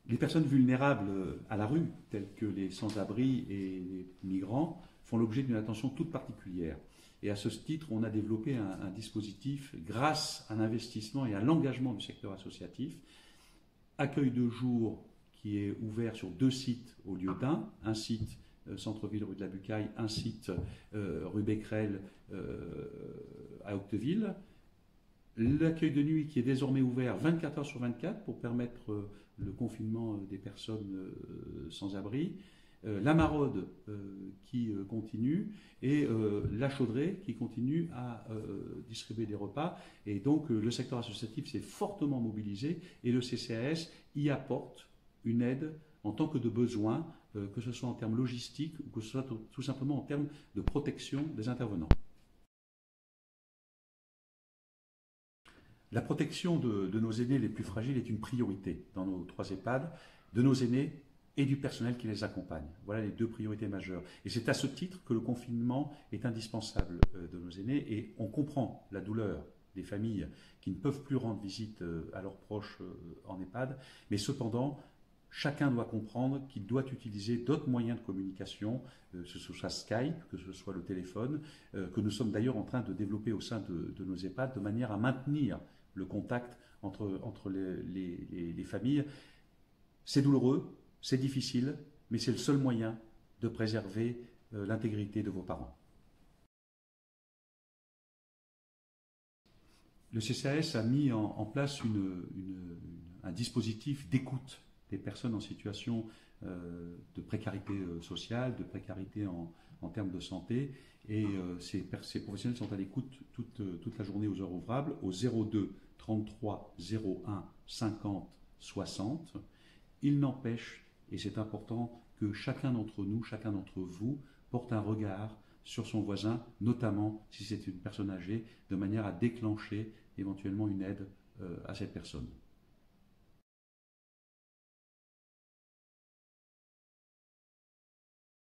Les personnes vulnérables à la rue, telles que les sans-abri et les migrants, font l'objet d'une attention toute particulière. Et à ce titre, on a développé un dispositif grâce à l'investissement et à l'engagement du secteur associatif. Accueil de jour qui est ouvert sur 2 sites au lieu d'un, un site centre-ville rue de la Bucaille, un site rue Becquerel à Octeville. L'accueil de nuit qui est désormais ouvert 24 heures sur 24 pour permettre le confinement des personnes sans abri. La Maraude qui continue et la Chaudrée qui continue à distribuer des repas. Et donc le secteur associatif s'est fortement mobilisé et le CCAS y apporte une aide en tant que de besoin, que ce soit en termes logistiques ou que ce soit tout simplement en termes de protection des intervenants. La protection de nos aînés les plus fragiles est une priorité dans nos 3 EHPAD, de nos aînés et du personnel qui les accompagne. Voilà les 2 priorités majeures. Et c'est à ce titre que le confinement est indispensable de nos aînés et on comprend la douleur des familles qui ne peuvent plus rendre visite à leurs proches en EHPAD, mais cependant, chacun doit comprendre qu'il doit utiliser d'autres moyens de communication, que ce soit Skype, que ce soit le téléphone, que nous sommes d'ailleurs en train de développer au sein de nos EHPAD de manière à maintenir le contact entre les familles. C'est douloureux, c'est difficile, mais c'est le seul moyen de préserver l'intégrité de vos parents. Le CCAS a mis en place un dispositif d'écoute des personnes en situation de précarité sociale, de précarité en termes de santé. Et ces professionnels sont à l'écoute toute la journée aux heures ouvrables, au 02 33 01 50 60. Il n'empêche, et c'est important, que chacun d'entre nous, chacun d'entre vous, porte un regard sur son voisin, notamment si c'est une personne âgée, de manière à déclencher éventuellement une aide à cette personne.